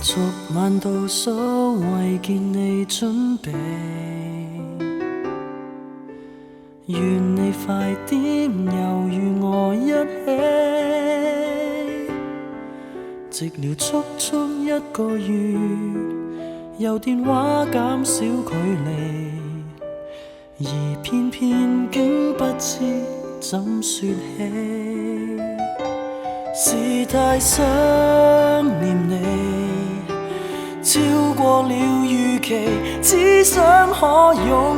逐晚倒數為見你準備，願你快點又與我一起。寂寥足足1個月，由電話減少距離，而偏偏竟不知怎說起。是太想念你，超過了預期，只想可擁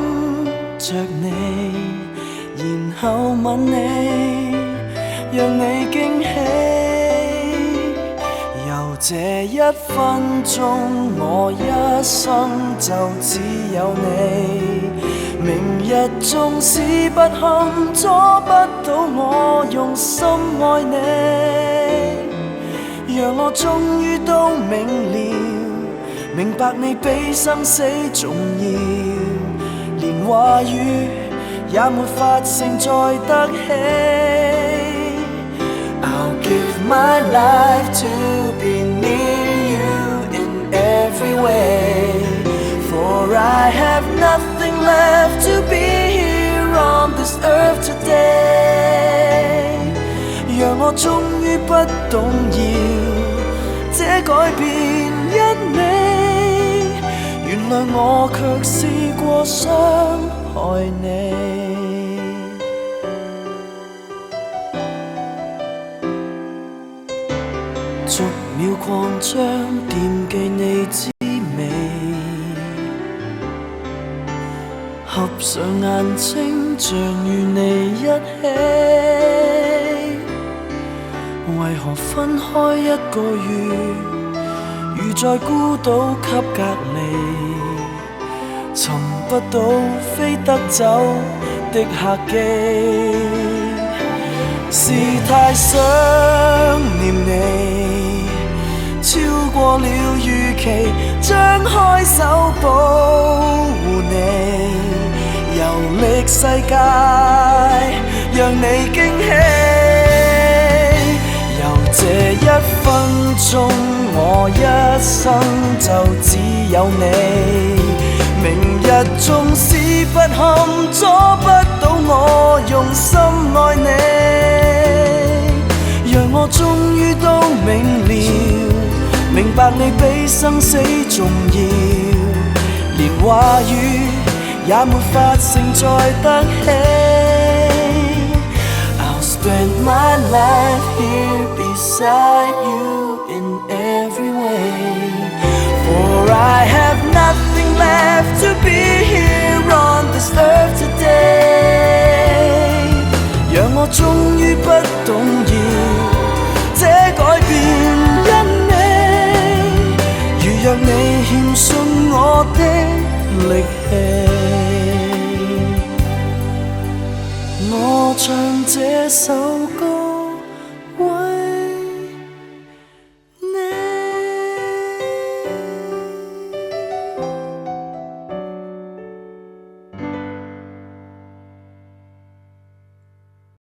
着你，然後吻你，讓你驚喜。由這1分鐘，我一生就只有你。明日縱使不堪，阻不到我用心愛你，讓我終於都明了，明白你比生死重要，連話語也沒法承載得起。I'll give my life to be near you in every way, for I have nothing left to be here on this earth today. 讓我終於不動搖，這改變因你，原來我卻試過傷害你。逐秒擴張，惦記你滋味，合上眼睛，像與你一起。為何分開1個月，如在孤島給隔離，尋不到飛得走的客機。是太想念你，超過了預期，張開手保護你，遊歷世界，讓你驚喜。由這1分鐘，我一生就只有你。明日縱使不堪，阻不到我用心愛你，讓我終於都明了，明白你比生死重要，連話語也沒法承載得起。I'll spend my life here beside you in every way, for I have nothing left to be here on this earth today. 讓我終於不動搖，這改變因你，如若你欠信我的力氣，我唱這首